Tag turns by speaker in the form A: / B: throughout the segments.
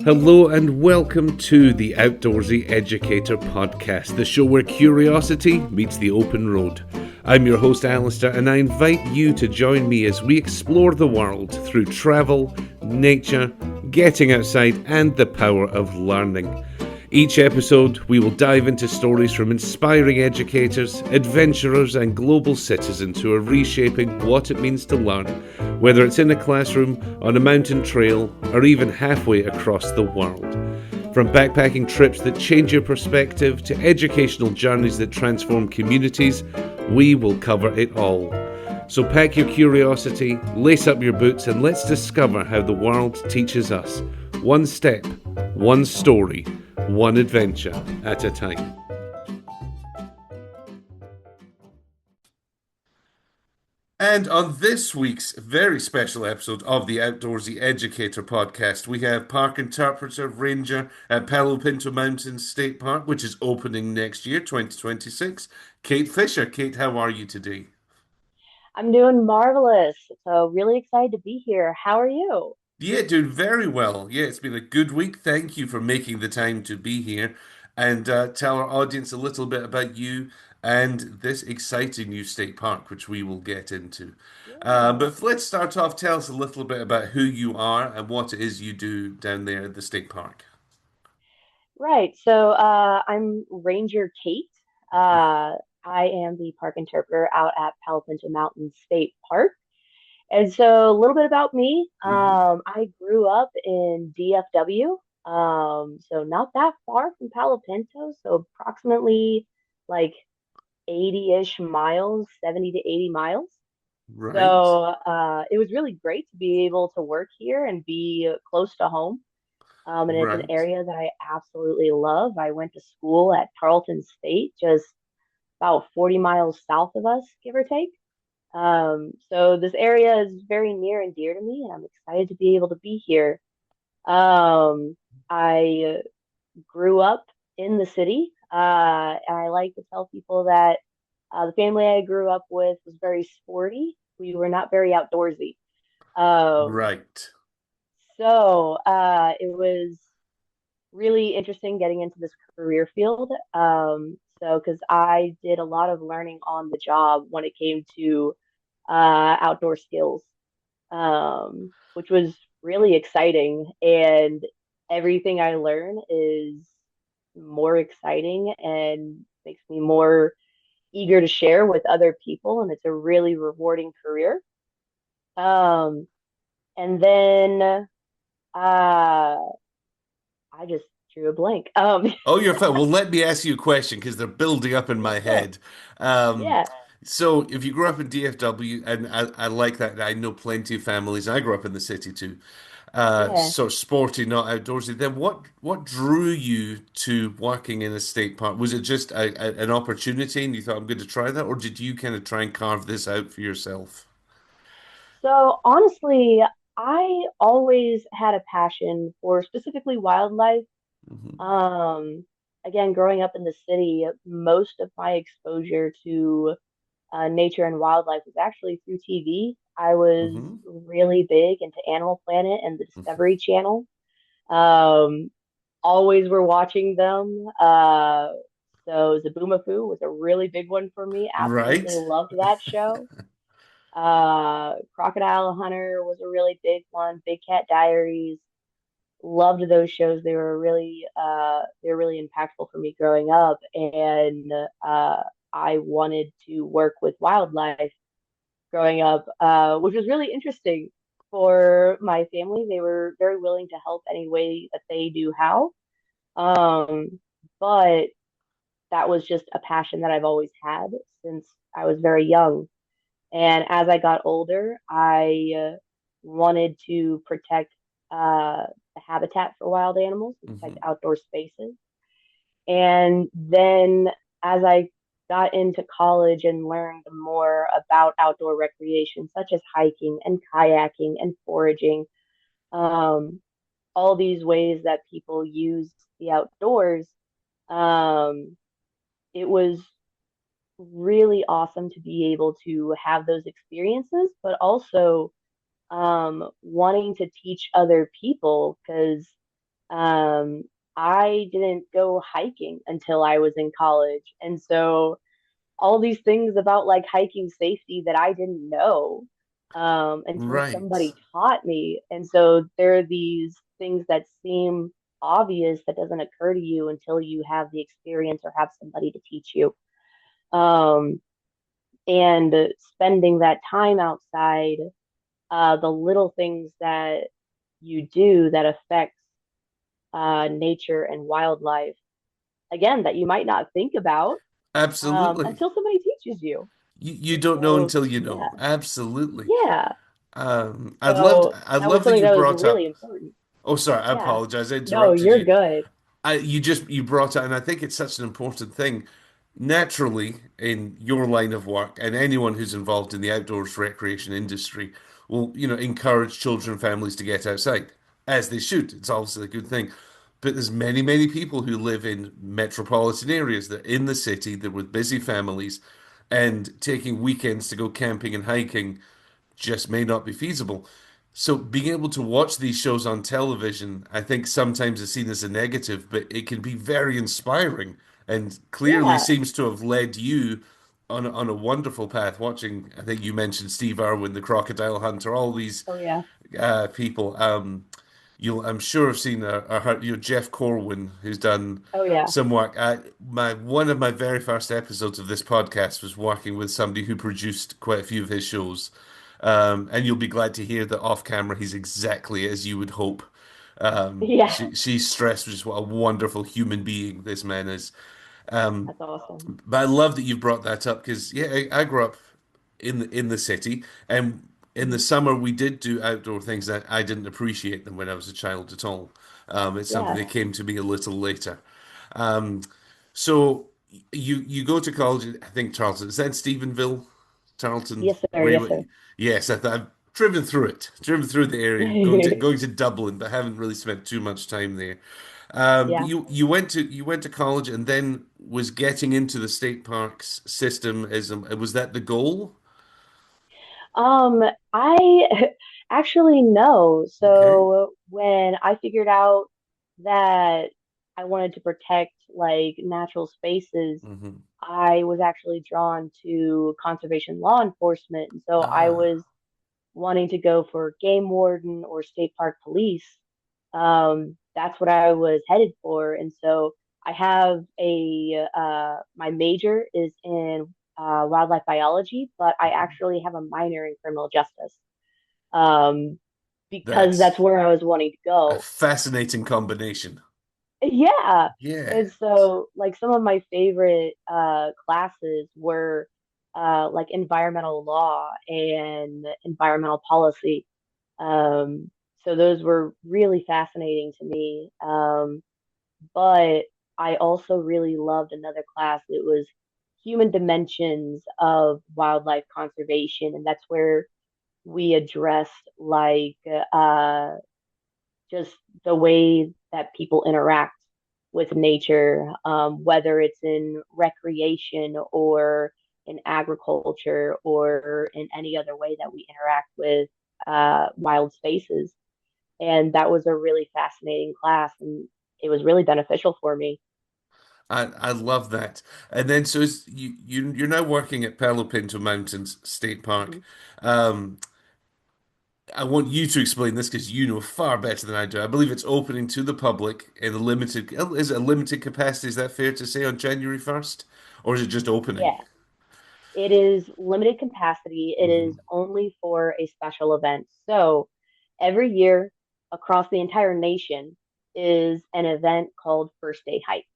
A: Hello and welcome to the Outdoorsy Educator podcast, the show where curiosity meets the open road. I'm your host Alistair, and I invite you to join me as we explore the world through travel, nature, getting outside, and the power of learning. Each episode, we will dive into stories from inspiring educators, adventurers, and global citizens who are reshaping what it means to learn, whether it's in a classroom, on a mountain trail, or even halfway across the world. From backpacking trips that change your perspective to educational journeys that transform communities, we will cover it all. So pack your curiosity, lace up your boots, and let's discover how the world teaches us, one step, one story, one adventure at a time. And on this week's very special episode of the Outdoorsy Educator podcast, we have park interpreter ranger at Palo Pinto Mountain State Park, which is opening next year, 2026. Kate Fisher. Kate, how are you today?
B: I'm doing marvelous. So really excited to be here. How are you?
A: Yeah, doing very well. Yeah, it's been a good week. Thank you for making the time to be here and tell our audience a little bit about you and this exciting new state park, which we will get into.
B: Yeah.
A: But let's start off. Tell us a little bit about who you are and what it is you do down there at the state park.
B: Right. So I'm Ranger Kate. I am the park interpreter out at Palo Pinto Mountain State Park. And so a little bit about me.
A: Hmm.
B: I grew up in DFW. So not that far from Palo Pinto. So approximately like 80-ish miles, 70 to 80 miles.
A: Right,
B: So it was really great to be able to work here and be close to home. And it's an
A: right.
B: area that I absolutely love. I went to school at Tarleton State, just about 40 miles south of us, give or take. So this area is very near and dear to me, and I'm excited to be able to be here. I grew up in the city, and I like to tell people that the family I grew up with was very sporty. We were not very outdoorsy. Um,
A: Right.
B: so it was really interesting getting into this career field. So because I did a lot of learning on the job when it came to outdoor skills, which was really exciting. And everything I learn is more exciting and makes me more eager to share with other people. And it's a really rewarding career. Um, and then I just drew a blank.
A: Oh, you're fine. Well, let me ask you a question because they're building up in
B: Yeah,
A: my
B: sure.
A: head. Um,
B: Yeah,
A: so, if you grew up in DFW, and I like that, I know plenty of families. I grew up in the city too.
B: yeah.
A: Sort of sporty, not outdoorsy. Then, what drew you to working in a state park? Was it just an opportunity, and you thought I'm going to try that, or did you kind of try and carve this out for yourself?
B: So honestly, I always had a passion for specifically wildlife.
A: Hmm.
B: Um, Again, growing up in the city, most of my exposure to nature and wildlife was actually through TV. I was
A: Hmm.
B: really big into Animal Planet and the Discovery Channel. Um, Always were watching them. So Zaboomafoo was a really big one for me.
A: Right.
B: Absolutely loved that show. Crocodile Hunter was a really big one. Big Cat Diaries. Loved those shows. They were really impactful for me growing up, and I wanted to work with wildlife growing up, which was really interesting for my family. They were very willing to help any way that they do how. Um, but that was just a passion that I've always had since I was very young. And as I got older, I wanted to protect the habitat for wild animals and protect
A: Hmm.
B: outdoor spaces. And then as I got into college and learned more about outdoor recreation, such as hiking and kayaking and foraging, um, all these ways that people use the outdoors, um, it was really awesome to be able to have those experiences, but also wanting to teach other people because Um, I didn't go hiking until I was in college. And so all these things about like hiking safety that I didn't know until
A: Right.
B: somebody taught me. And so there are these things that seem obvious that doesn't occur to you until you have the experience or have somebody to teach you. Um, and spending that time outside, the little things that you do that affects nature and wildlife, again, that you might not think about
A: Absolutely.
B: until somebody teaches you.
A: You
B: And
A: don't know
B: so,
A: until you
B: yeah,
A: know. Absolutely.
B: yeah.
A: I'd loved
B: So
A: I
B: that was
A: love that
B: something
A: you
B: that was
A: brought
B: really
A: up.
B: important.
A: Oh, sorry, I
B: Yeah.
A: apologize. I
B: No,
A: interrupted
B: you're
A: you.
B: good.
A: You brought it, and I think it's such an important thing. Naturally, in your line of work, and anyone who's involved in the outdoors recreation industry will, encourage children and families to get outside, as they should. It's obviously a good thing. But there's many, many people who live in metropolitan areas. They're in the city, they're with busy families, and taking weekends to go camping and hiking just may not be feasible. So being able to watch these shows on television, I think sometimes is seen as a negative, but it can be very inspiring and clearly
B: Yeah.
A: seems to have led you on a wonderful path. Watching, I think you mentioned Steve Irwin, the Crocodile Hunter, all these
B: Oh, yeah.
A: people. I'm sure have seen Jeff Corwin, who's done
B: Oh, yeah.
A: some work. My one of my very first episodes of this podcast was working with somebody who produced quite a few of his shows, and you'll be glad to hear that off camera he's exactly as you would hope.
B: Yeah.
A: She's stressed just what a wonderful human being this man is.
B: That's awesome.
A: But I love that you've brought that up because yeah, I grew up in the city, and in the
B: Mhm.
A: summer we did do outdoor things that I didn't appreciate them when I was a child at all. It's something
B: Yeah.
A: that came to me a little later. Um, so you go to college, I think Tarleton. Is that Stephenville, Tarleton?
B: Yes, sir.
A: Where you
B: Yes,
A: went? Yes, I've driven through the area,
B: sir.
A: going to Dublin, but haven't really spent too much time there.
B: Yeah.
A: You went to college and then was getting into the state parks system as was that the goal?
B: Um, I actually no.
A: Okay.
B: So when I figured out that I wanted to protect like natural spaces,
A: Hmm.
B: I was actually drawn to conservation law enforcement. And so I
A: Ah,
B: was wanting to go for game warden or state park police. That's what I was headed for. And so I have my major is in wildlife biology, but I actually have a minor in criminal justice um, because
A: that's
B: that's where I was wanting to
A: a
B: go.
A: fascinating combination.
B: Yeah.
A: Yeah.
B: And so like some of my favorite classes were like environmental law and environmental policy. So those were really fascinating to me. But I also really loved another class. It was human dimensions of wildlife conservation, and that's where we addressed like just the way that people interact with nature, whether it's in recreation or in agriculture or in any other way that we interact with wild spaces. And that was a really fascinating class, and it was really beneficial for me.
A: I love that. And then so you're now working at Palo Pinto Mountains State Park.
B: Mhm.
A: Um, I want you to explain this because you know far better than I do. I believe it's opening to the public in a limited, is it a limited capacity? Is that fair to say on January 1st? Or is it just opening?
B: Yeah, it is limited capacity. It
A: Hmm.
B: is only for a special event. So every year across the entire nation is an event called First Day Hikes.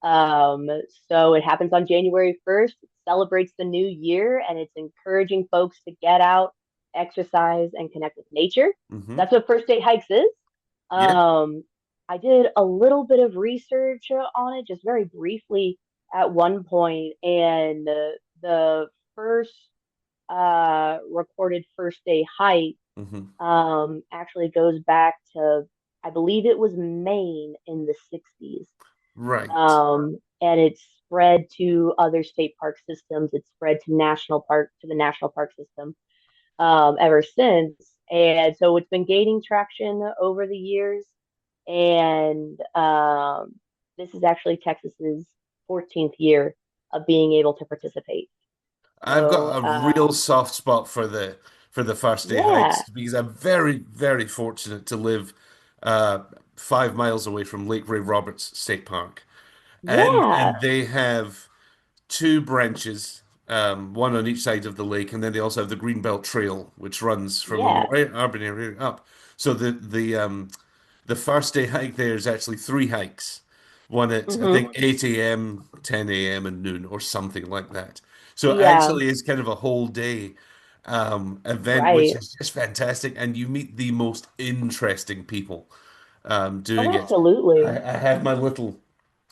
B: Um, so it happens on January 1st. It celebrates the new year and it's encouraging folks to get out, exercise, and connect with nature.
A: Hmm.
B: That's what First Day Hikes is.
A: Yeah.
B: Um, I did a little bit of research on it, just very briefly at one point, and the first recorded first day hike
A: Hmm.
B: actually goes back to, I believe it was Maine in the 60s.
A: Right.
B: And it's spread to other state park systems. It's spread to the national park system ever since. And so it's been gaining traction over the years. And this is actually Texas's 14th year of being able to participate.
A: I've
B: So
A: got a real soft spot for the first day
B: yeah,
A: hikes because I'm very fortunate to live uh, 5 miles away from Lake Ray Roberts State Park,
B: yeah,
A: and they have two branches, one on each side of the lake, and then they also have the Greenbelt Trail, which runs from a
B: yeah.
A: more urban area up. So the first day hike there is actually three hikes. One at I
B: Hmm.
A: think 8 a.m., 10 a.m., and noon, or something like that. So
B: Yeah,
A: actually, it's kind of a whole day event, which
B: right.
A: is just fantastic, and you meet the most interesting people
B: Oh,
A: doing it.
B: absolutely.
A: I have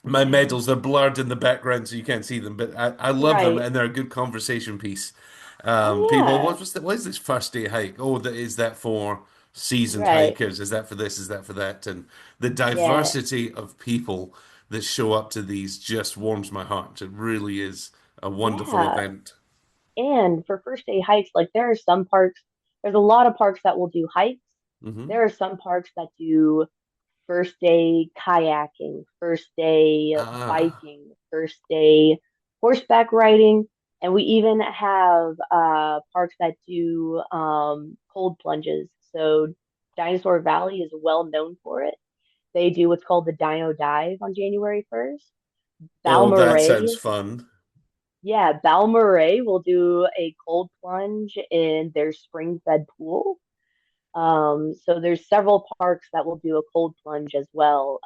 A: my medals. They're blurred in the background, so you can't see them, but I love them,
B: Right.
A: and they're a good conversation piece.
B: Oh
A: People,
B: yeah.
A: what is this first day hike? Oh, is that for seasoned
B: Right.
A: hikers? Is that for this? Is that for that? And the
B: Yeah.
A: diversity of people that show up to these just warms my heart. It really is a wonderful
B: Yeah.
A: event.
B: And for first day hikes, like there are some parks, there's a lot of parks that will do hikes.
A: Hmm.
B: There are some parks that do first day kayaking, first day
A: Ah,
B: biking, first day horseback riding, and we even have parks that do cold plunges. So Dinosaur Valley is well known for it. They do what's called the Dino Dive on January 1st.
A: oh, that sounds
B: Balmorhea,
A: fun.
B: yeah, Balmorhea will do a cold plunge in their spring fed pool. So there's several parks that will do a cold plunge as well.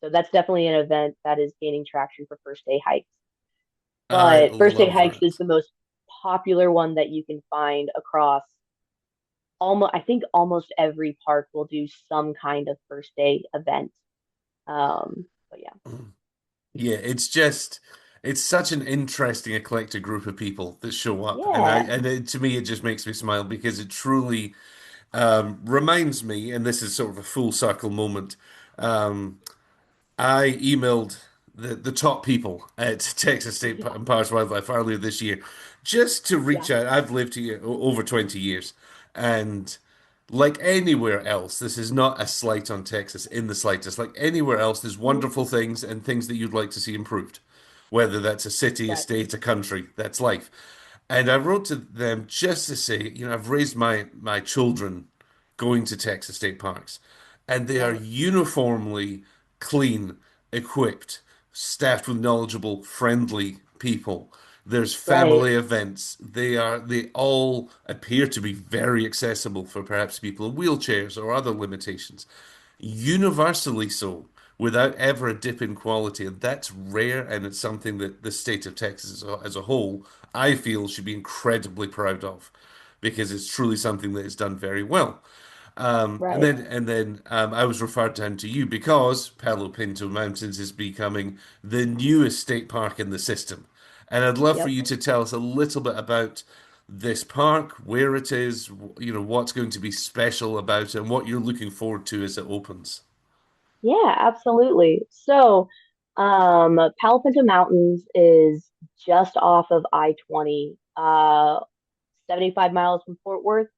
B: So that's definitely an event that is gaining traction for first day hikes.
A: I
B: But first day
A: love
B: hikes is
A: that.
B: the most popular one that you can find across almost, I think almost every park will do some kind of first day event. But yeah,
A: Yeah, it's such an interesting eclectic group of people that show up,
B: yeah,
A: to me it just makes me smile because it truly reminds me, and this is sort of a full circle moment. Um, I emailed the top people at Texas State
B: yeah,
A: and Parks Wildlife earlier this year just to
B: yeah,
A: reach out. I've lived here over 20 years, and like anywhere else, this is not a slight on Texas in the slightest. Like anywhere else, there's
B: mhm,
A: wonderful things and things that you'd like to see improved, whether that's a city, a
B: right,
A: state, a country, that's life. And I wrote to them just to say, I've raised my children going to Texas state parks, and they are
B: right,
A: uniformly clean, equipped, staffed with knowledgeable, friendly people. There's
B: right,
A: family events. They all appear to be very accessible for perhaps people in wheelchairs or other limitations. Universally so, without ever a dip in quality. And that's rare, and it's something that the state of Texas as a whole, I feel, should be incredibly proud of because it's truly something that is done very well.
B: right.
A: And then I was referred down to you because Palo Pinto Mountains is becoming the newest state park in the system. And I'd love for
B: Yep.
A: you to tell us a little bit about this park, where it is, what's going to be special about it, and what you're looking forward to as it opens.
B: Yeah, absolutely. So, Palo Pinto Mountains is just off of I-20, 75 miles from Fort Worth,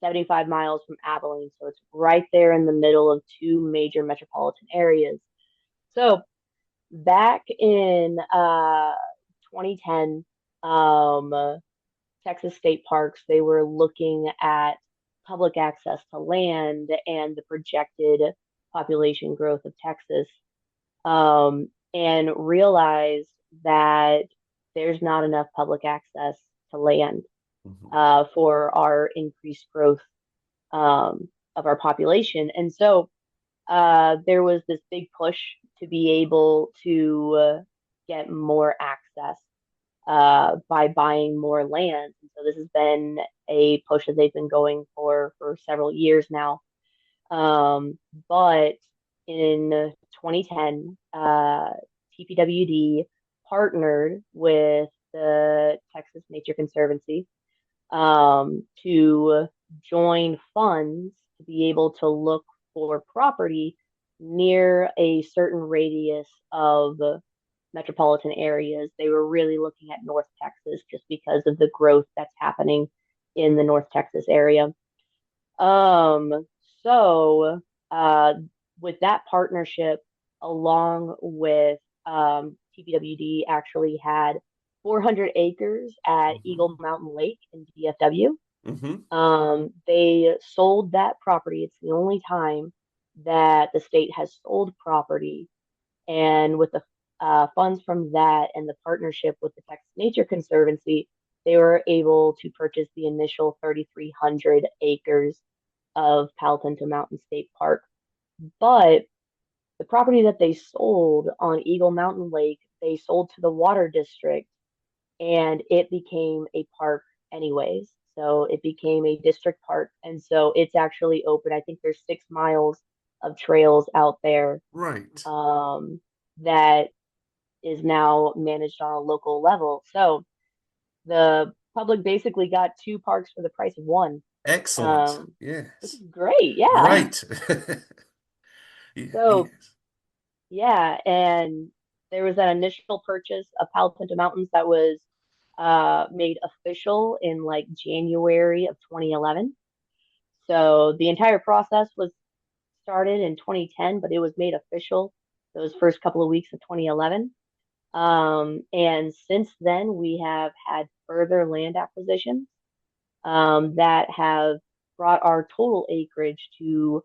B: 75 miles from Abilene. So it's right there in the middle of two major metropolitan areas. So back in 2010, Texas state parks, they were looking at public access to land and the projected population growth of Texas, and realized that there's not enough public access to land
A: Mhm.
B: for our increased growth of our population. And so there was this big push to be able to get more access by buying more land. And so this has been a push that they've been going for several years now. But in 2010, TPWD partnered with the Texas Nature Conservancy to join funds to be able to look for property near a certain radius of metropolitan areas. They were really looking at North Texas just because of the growth that's happening in the North Texas area. Um, so uh, with that partnership, along with TPWD, actually had 400 acres at Eagle
A: Mm-hmm.
B: Mountain Lake in DFW.
A: Mm-hmm.
B: They sold that property. It's the only time that the state has sold property. And with the funds from that and the partnership with the Texas Nature Conservancy, they were able to purchase the initial 3,300 acres of Palo Pinto Mountain State Park. But the property that they sold on Eagle Mountain Lake, they sold to the water district and it became a park anyways. So it became a district park. And so it's actually open. I think there's 6 miles of trails out there
A: Right.
B: um, that is now managed on a local level. So the public basically got two parks for the price of one,
A: Excellent.
B: um, which
A: Yes.
B: is great. Yeah.
A: Right. Yeah,
B: So
A: yes.
B: yeah, and there was that initial purchase of Palo Pinto Mountains that was made official in like January of 2011. So the entire process was started in 2010, but it was made official those first couple of weeks of 2011. And since then, we have had further land acquisitions that have brought our total acreage to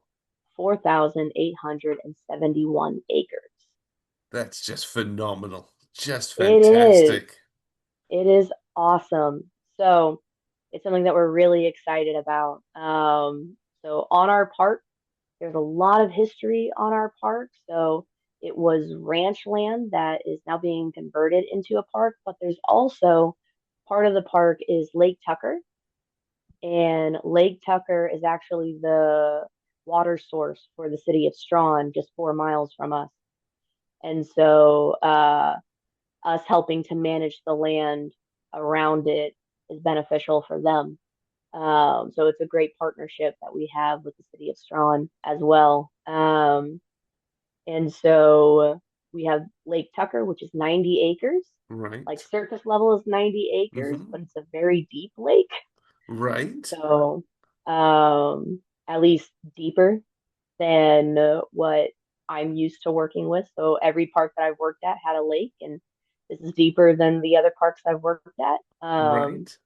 B: 4,871 acres.
A: That's just phenomenal. Just
B: It is.
A: fantastic.
B: It is awesome. So it's something that we're really excited about. So on our park, there's a lot of history on our park. So it was ranch land that is now being converted into a park, but there's also part of the park is Lake Tucker, and Lake Tucker is actually the water source for the city of Strawn, just 4 miles from us. And so us helping to manage the land around it is beneficial for them. So it's a great partnership that we have with the city of Strawn as well. And so we have Lake Tucker, which is 90 acres. Like
A: Right.
B: surface level is 90 acres,
A: Mm-hmm.
B: but it's a very deep lake.
A: Right.
B: So at least deeper than what I'm used to working with. So every park that I've worked at had a lake, and this is deeper than the other parks I've worked at.
A: Right.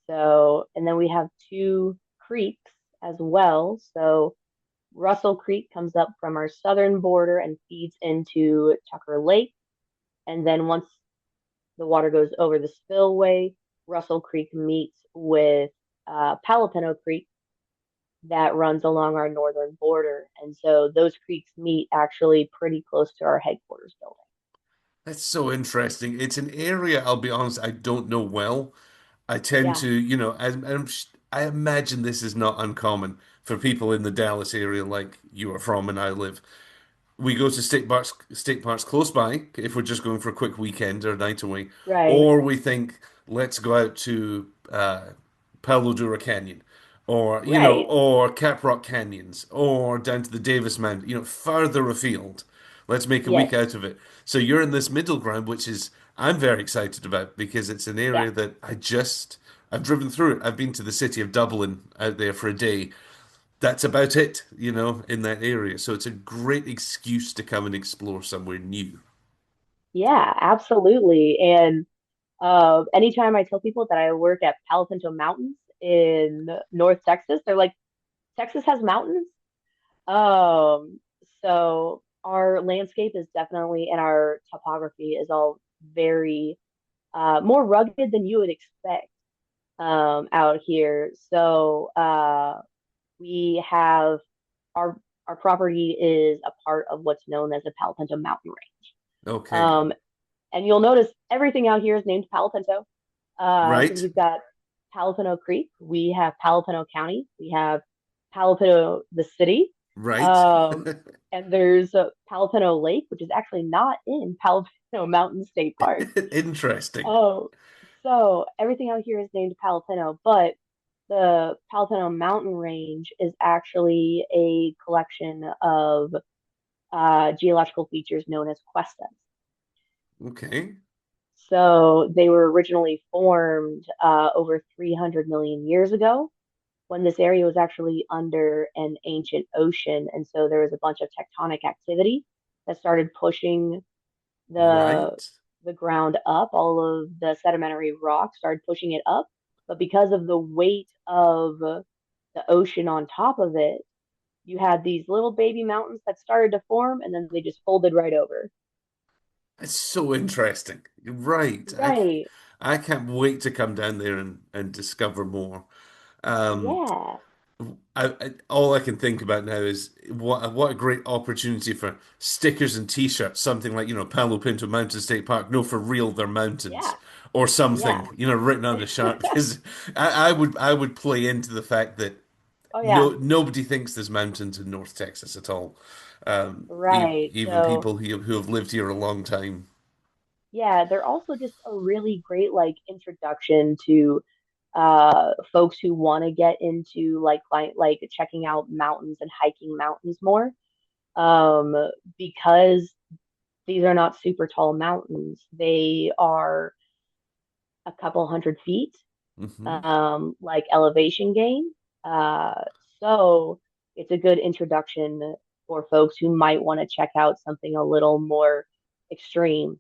B: And then we have two creeks as well. So Russell Creek comes up from our southern border and feeds into Tucker Lake. And then once the water goes over the spillway, Russell Creek meets with Palo Pinto Creek that runs along our northern border. And so those creeks meet actually pretty close to our headquarters building.
A: That's so interesting. It's an area, I'll be honest, I don't know well. I tend
B: Yeah,
A: to, I imagine this is not uncommon for people in the Dallas area like you are from and I live. We go to state parks close by if we're just going for a quick weekend or a night away,
B: right.
A: or we think let's go out to Palo Duro Canyon, or
B: Right.
A: or Caprock Canyons, or down to the Davis Mountain, further afield. Let's make a week
B: Yes.
A: out of it. So you're in this middle ground, which is I'm very excited about because it's an
B: Yeah.
A: area that I've driven through it. I've been to the city of Dublin out there for a day. That's about it, in that area. So it's a great excuse to come and explore somewhere new.
B: Yeah, absolutely. And anytime I tell people that I work at Palo Pinto Mountains in North Texas, they're like, Texas has mountains? Um, so our landscape is definitely, and our topography is all very more rugged than you would expect out here. So we have our our property is a part of what's known as the Palo Pinto Mountain Range.
A: Okay.
B: Um, and you'll notice everything out here is named Palo Pinto because
A: Right?
B: we've got Palo Pinto Creek, we have Palo Pinto County, we have Palo Pinto the city,
A: Right?
B: um, and there's a Palo Pinto Lake, which is actually not in Palo Pinto Mountain State Park.
A: Interesting.
B: Oh, so everything out here is named Palo Pinto, but the Palo Pinto Mountain Range is actually a collection of geological features known as questions.
A: Okay.
B: So they were originally formed over 300 million years ago. when this area was actually under an ancient ocean. And so there was a bunch of tectonic activity that started pushing the
A: Right.
B: the ground up. All of the sedimentary rock started pushing it up. But because of the weight of the ocean on top of it, you had these little baby mountains that started to form and then they just folded right over.
A: It's so interesting. Right.
B: Right.
A: I can't wait to come down there and discover more. Um,
B: Yeah.
A: all I can think about now is what a great opportunity for stickers and T-shirts, something like, Palo Pinto Mountain State Park. No, for real, they're mountains,
B: Yeah.
A: or
B: Yeah.
A: something, written on the sharp. Because I would play into the fact that
B: Oh yeah.
A: nobody thinks there's mountains in North Texas at all.
B: Right.
A: Even
B: So
A: people who have lived here a long time.
B: yeah, they're also just a really great like introduction to folks who want to get into like checking out mountains and hiking mountains more. Um because these are not super tall mountains. They are a couple hundred feet,
A: Hmm.
B: like elevation gain. Uh, so it's a good introduction for folks who might want to check out something a little more extreme.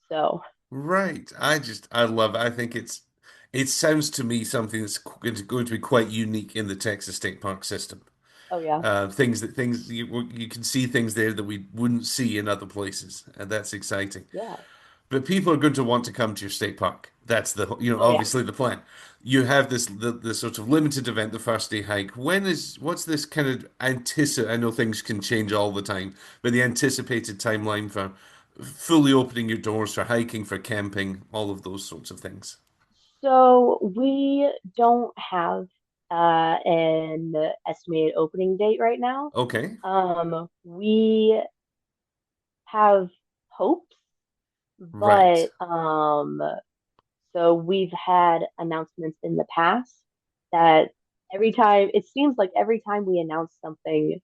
B: So
A: Right. I love it. I think it sounds to me something that's going to be quite unique in the Texas State Park system.
B: oh yeah,
A: Things you can see things there that we wouldn't see in other places, and that's exciting.
B: yeah,
A: But people are going to want to come to your state park. That's
B: oh yeah.
A: obviously the plan. You have the sort of limited event, the first day hike. What's this kind of I know things can change all the time, but the anticipated timeline for fully opening your doors for hiking, for camping, all of those sorts of things.
B: So we don't have an estimated opening date right now.
A: Okay.
B: We have hopes,
A: Right.
B: but so we've had announcements in the past that every time it seems like every time we announce something,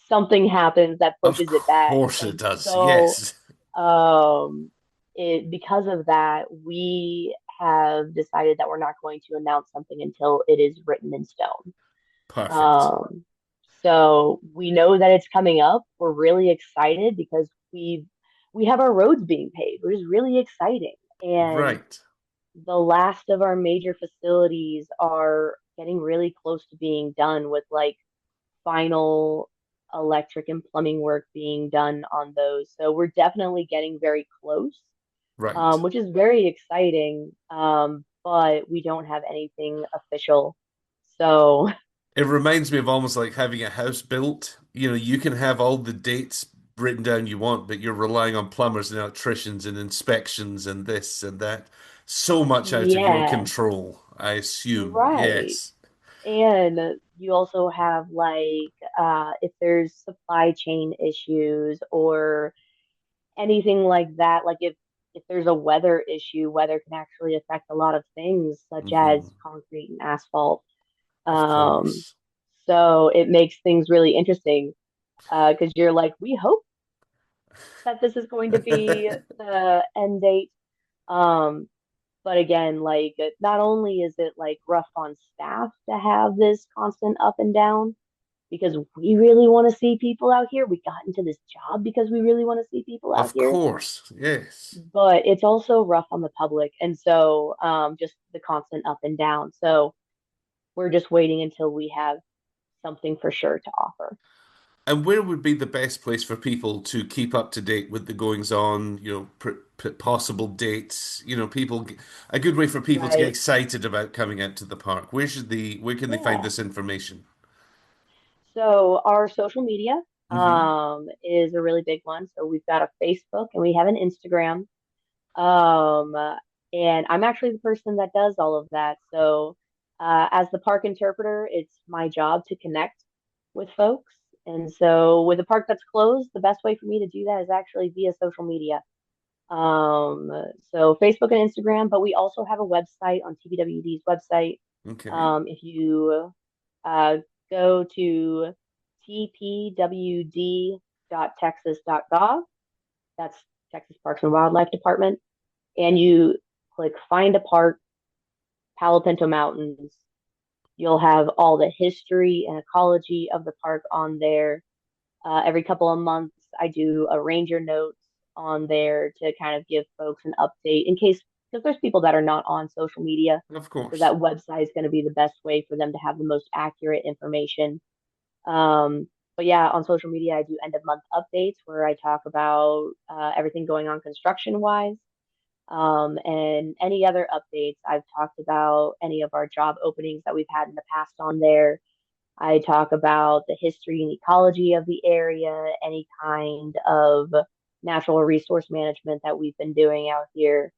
B: something happens that
A: Of
B: pushes it back.
A: course it
B: And
A: does.
B: so
A: Yes.
B: um it because of that, we have decided that we're not going to announce something until it is written in stone.
A: Perfect.
B: Um so we know that it's coming up. We're really excited because we have our roads being paved, which is really exciting. And
A: Right.
B: the last of our major facilities are getting really close to being done with like final electric and plumbing work being done on those. So we're definitely getting very close,
A: Right.
B: which is very exciting. But we don't have anything official. So
A: It reminds me of almost like having a house built. You can have all the dates written down you want, but you're relying on plumbers and electricians and inspections and this and that. So much out of your
B: yeah,
A: control, I assume.
B: right.
A: Yes.
B: And you also have like if there's supply chain issues or anything like that, like if there's a weather issue, weather can actually affect a lot of things, such
A: Hmm.
B: as concrete and asphalt.
A: Of
B: Um,
A: course.
B: so it makes things really interesting because you're like, we hope that this is going to be the end date. Um, but again, like not only is it like rough on staff to have this constant up and down, because we really want to see people out here. We got into this job because we really want to see people out
A: Of
B: here,
A: course. Yes.
B: but it's also rough on the public. And so just the constant up and down. So we're just waiting until we have something for sure to offer.
A: And where would be the best place for people to keep up to date with the goings on, possible dates, a good way for people to get
B: Right.
A: excited about coming out to the park. Where can they find
B: Yeah.
A: this information?
B: So our social media
A: Hmm.
B: is a really big one. So we've got a Facebook and we have an Instagram. Um, and I'm actually the person that does all of that. So, as the park interpreter, it's my job to connect with folks. And so, with a park that's closed, the best way for me to do that is actually via social media. Um, so Facebook and Instagram, but we also have a website on TBWD's website.
A: Okay.
B: If you uh, go to tpwd.texas.gov, that's Texas Parks and Wildlife Department, and you click find a park, Palo Pinto Mountains. You'll have all the history and ecology of the park on there. Every couple of months, I do a ranger notes on there to kind of give folks an update in case, because there's people that are not on social media.
A: Of
B: So that
A: course.
B: website is going to be the best way for them to have the most accurate information. But yeah, on social media, I do end of month updates where I talk about everything going on construction wise. And any other updates. I've talked about any of our job openings that we've had in the past on there. I talk about the history and ecology of the area, any kind of natural resource management that we've been doing out here.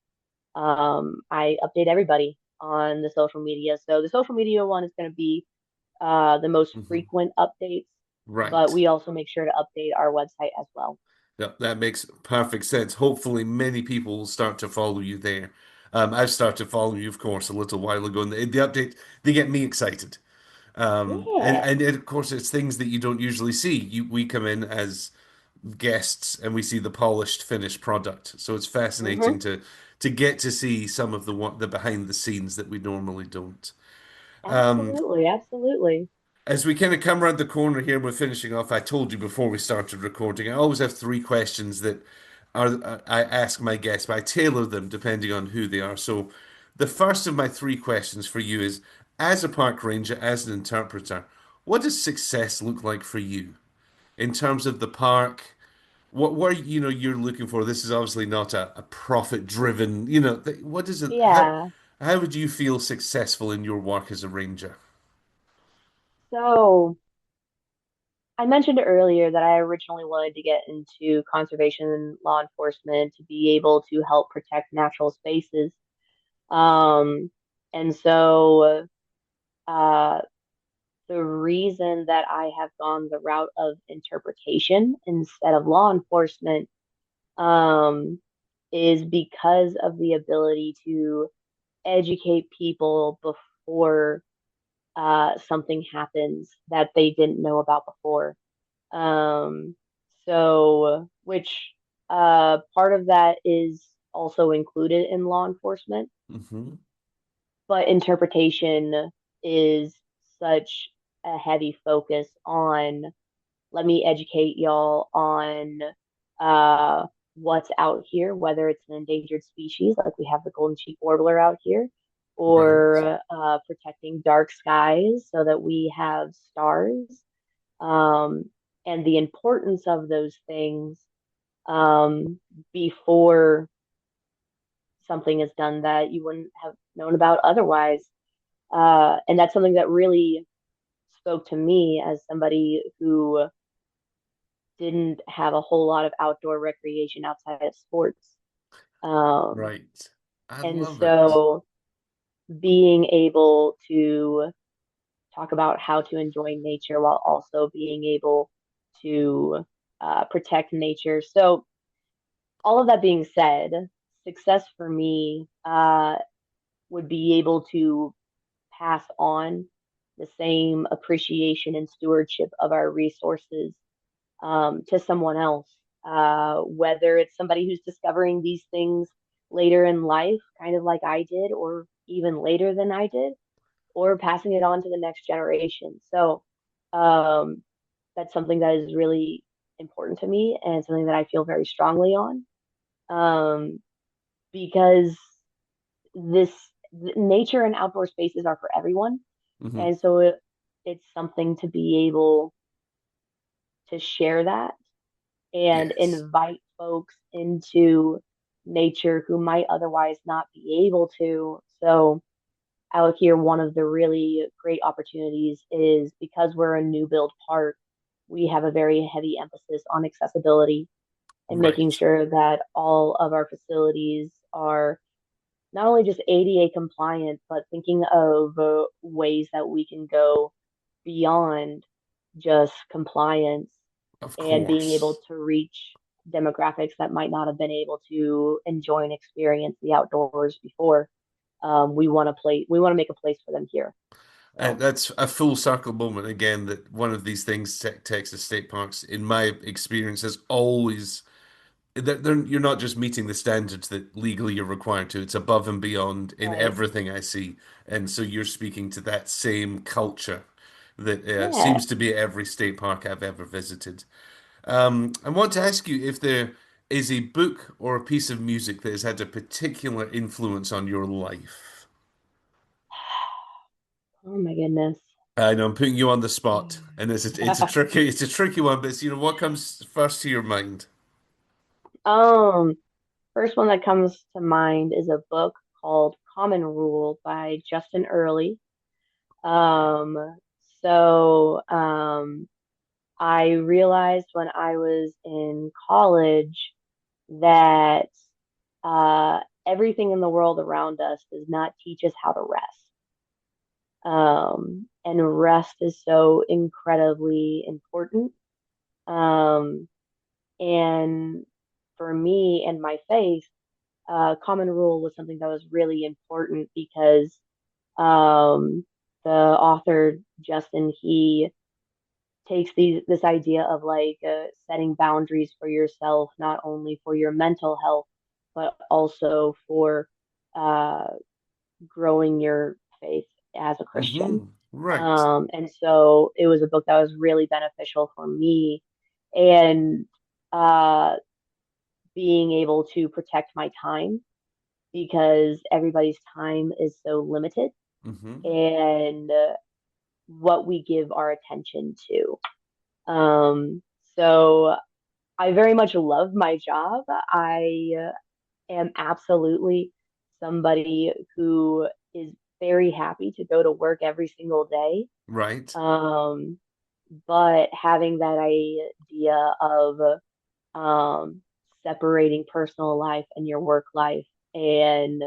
B: I update everybody on the social media. So the social media one is going to be the most
A: Hmm.
B: frequent updates, but
A: Right.
B: we also make sure to update our website as well.
A: That makes perfect sense. Hopefully, many people will start to follow you there. I've started to follow you, of course, a little while ago, and the update they get me excited.
B: Yeah.
A: Of course, it's things that you don't usually see. We come in as guests and we see the polished, finished product. So it's fascinating
B: Hmm.
A: to get to see some of the behind the scenes that we normally don't. Um,
B: Absolutely. Absolutely.
A: as we kind of come around the corner here, we're finishing off. I told you before we started recording, I always have three questions that I ask my guests, but I tailor them depending on who they are. So, the first of my three questions for you is, as a park ranger, as an interpreter, what does success look like for you in terms of the park? What you're looking for? This is obviously not a profit driven. What is it?
B: Yeah.
A: How would you feel successful in your work as a ranger?
B: So I mentioned earlier that I originally wanted to get into conservation and law enforcement to be able to help protect natural spaces. Um, and so uh, the reason that I have gone the route of interpretation instead of law enforcement um, is because of the ability to educate people before something happens that they didn't know about before. Um, which part of that is also included in law enforcement,
A: Hmm.
B: but interpretation is such a heavy focus on let me educate y'all on uh, what's out here, whether it's an endangered species like we have the golden cheek warbler out here,
A: Right.
B: or protecting dark skies so that we have stars, um, and the importance of those things um, before something is done that you wouldn't have known about otherwise. And that's something that really spoke to me as somebody who didn't have a whole lot of outdoor recreation outside of sports. Um,
A: Right. I
B: and
A: love it.
B: so being able to talk about how to enjoy nature while also being able to protect nature. So, all of that being said, success for me would be able to pass on the same appreciation and stewardship of our resources to someone else, whether it's somebody who's discovering these things later in life, kind of like I did, or even later than I did, or passing it on to the next generation. So um, that's something that is really important to me and something that I feel very strongly on um, because this nature and outdoor spaces are for everyone.
A: Hmm.
B: And so it's something to be able to share that and
A: Yes.
B: invite folks into nature who might otherwise not be able to. So, out here, one of the really great opportunities is because we're a new build park, we have a very heavy emphasis on accessibility and making
A: Right.
B: sure that all of our facilities are not only just ADA compliant, but thinking of ways that we can go beyond just compliance
A: Of
B: and being able
A: course.
B: to reach demographics that might not have been able to enjoy and experience the outdoors before. We want to make a place for them here.
A: And
B: So
A: that's a full circle moment again that one of these things, Texas state parks, in my experience, has always you're not just meeting the standards that legally you're required to. It's above and beyond in
B: Right.
A: everything I see. And so you're speaking to that same culture that
B: Yeah.
A: seems to be at every state park I've ever visited. I want to ask you if there is a book or a piece of music that has had a particular influence on your life.
B: Oh my goodness.
A: I know I'm putting you on the spot, and it's a tricky one, but it's, what comes first to your mind?
B: Um, First one that comes to mind is a book called Common Rule by Justin Earley. Um, so I realized when I was in college that everything in the world around us does not teach us how to rest. And rest is so incredibly important. Um, and for me and my faith, common rule was something that was really important because the author Justin, he takes this idea of like setting boundaries for yourself, not only for your mental health, but also for uh, growing your faith as a Christian.
A: Right.
B: And so it was a book that was really beneficial for me, and uh, being able to protect my time because everybody's time is so limited,
A: hmm
B: and what we give our attention to. Um, so I very much love my job. I am absolutely somebody who is very happy to go to work every single day.
A: Right.
B: Um, but having that idea of um, separating personal life and your work life, and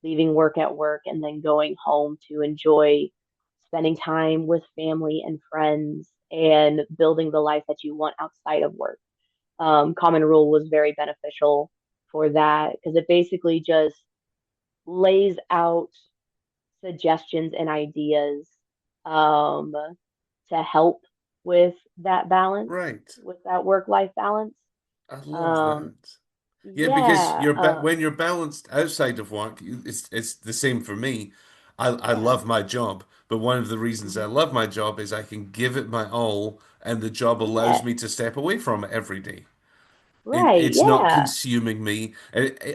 B: leaving work at work and then going home to enjoy spending time with family and friends and building the life that you want outside of work. Common Rule was very beneficial for that because it basically just lays out suggestions and ideas um, to help with that balance,
A: Right.
B: with that work life balance.
A: I love
B: Um,
A: that. Yeah, because
B: yeah,
A: when you're balanced outside of work, it's the same for me. I
B: yeah,
A: love my job, but one of the reasons I
B: mhm,
A: love my job is I can give it my all, and the job allows
B: yeah,
A: me to step away from it every day.
B: right,
A: It's not
B: yeah,
A: consuming me.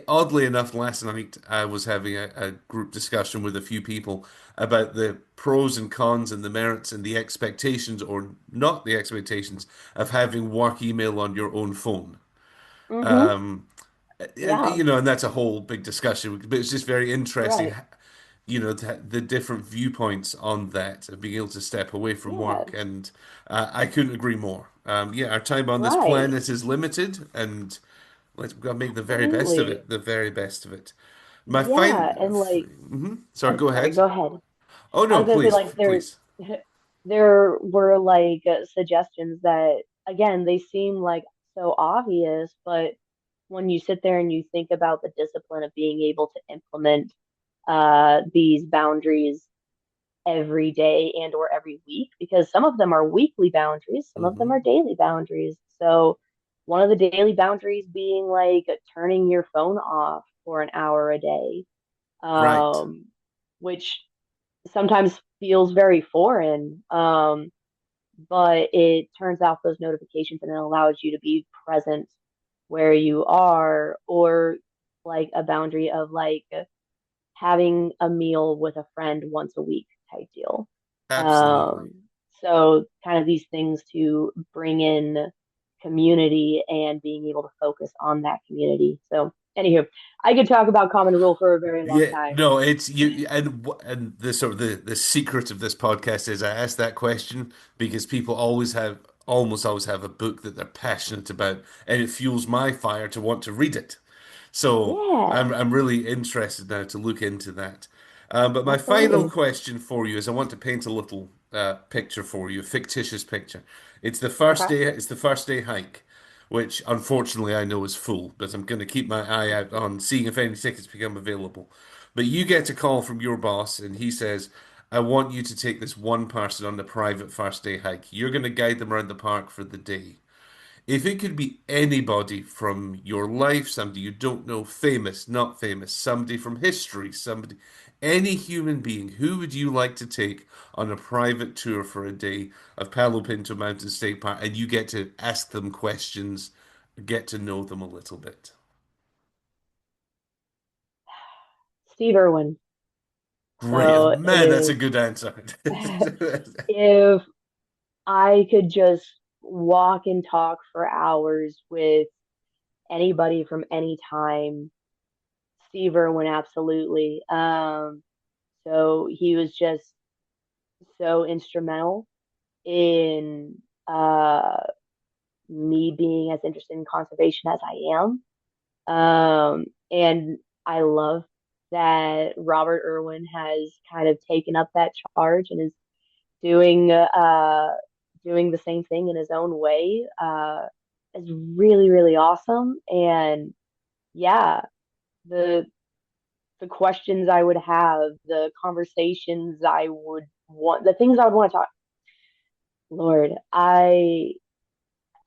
A: Oddly enough, last night I was having a group discussion with a few people about the pros and cons and the merits and the expectations or not the expectations of having work email on your own phone.
B: hmm,
A: And
B: yeah,
A: and that's a whole big discussion, but it's just very interesting,
B: right,
A: the different viewpoints on that of being able to step away from
B: yeah,
A: work. And I couldn't agree more. Yeah, our time on this
B: right,
A: planet is limited, and let's gotta make the very best of
B: absolutely,
A: it. The very best of it. My
B: yeah, and
A: sorry,
B: I'm
A: go
B: sorry,
A: ahead.
B: go ahead.
A: Oh
B: I
A: no,
B: was gonna say
A: please,
B: like
A: please.
B: there were like suggestions that again they seem like so obvious, but when you sit there and you think about the discipline of being able to implement these boundaries every day and or every week, because some of them are weekly boundaries, some of them are
A: hmm
B: daily boundaries. So one of the daily boundaries being like turning your phone off for an hour a day,
A: Right.
B: um, which sometimes feels very foreign. But it turns off those notifications and it allows you to be present where you are, or like a boundary of like having a meal with a friend once a week type deal.
A: Absolutely.
B: Um, so kind of these things to bring in community and being able to focus on that community. So anywho, I could talk about common rule for a very long
A: Yeah,
B: time.
A: no, it's you, and the sort of the secret of this podcast is I ask that question because people almost always have a book that they're passionate about, and it fuels my fire to want to read it. So
B: Yeah,
A: I'm really interested now to look into that. But my final
B: absolutely.
A: question for you is I want to paint a little picture for you, a fictitious picture. It's the first
B: Okay.
A: day. It's the first day hike, which unfortunately I know is full, but I'm going to keep my eye out on seeing if any tickets become available. But you get a call from your boss, and he says, I want you to take this one person on the private first day hike. You're going to guide them around the park for the day. If it could be anybody from your life, somebody you don't know, famous, not famous, somebody from history, somebody, any human being, who would you like to take on a private tour for a day of Palo Pinto Mountain State Park, and you get to ask them questions, get to know them a little bit?
B: Steve Irwin.
A: Great,
B: So
A: man, that's a good answer.
B: if I could just walk and talk for hours with anybody from any time, Steve Irwin, absolutely. So he was just so instrumental in me being as interested in conservation as I am. And I love that Robert Irwin has kind of taken up that charge and is doing doing the same thing in his own way. Is really, really awesome. And yeah, the the questions I would have, the conversations I would want, the things I would want to talk. Lord, I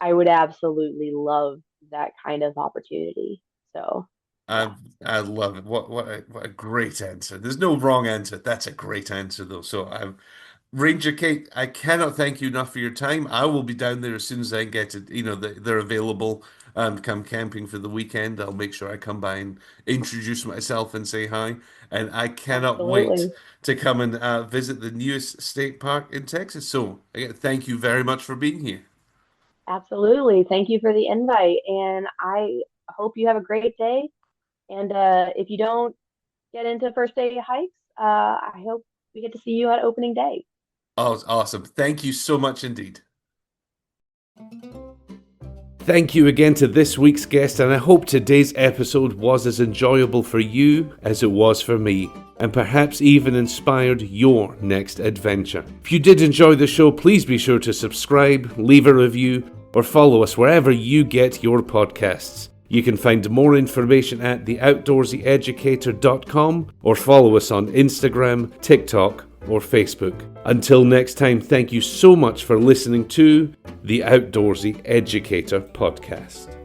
B: would absolutely love that kind of opportunity. So yeah,
A: I love it. What a great answer. There's no wrong answer. That's a great answer though. So I'm Ranger Kate, I cannot thank you enough for your time. I will be down there as soon as I get it, they're available and come camping for the weekend. I'll make sure I come by and introduce myself and say hi. And I cannot wait
B: absolutely.
A: to come and visit the newest state park in Texas. So again, thank you very much for being here.
B: Absolutely. Thank you for the invite. And I hope you have a great day. And if you don't get into first day hikes, I hope we get to see you at opening day.
A: Oh, awesome. Thank you so much indeed. Thank you again to this week's guest, and I hope today's episode was as enjoyable for you as it was for me, and perhaps even inspired your next adventure. If you did enjoy the show, please be sure to subscribe, leave a review, or follow us wherever you get your podcasts. You can find more information at theoutdoorseyeducator.com or follow us on Instagram, TikTok, or Facebook. Until next time, thank you so much for listening to the Outdoorsy Educator podcast.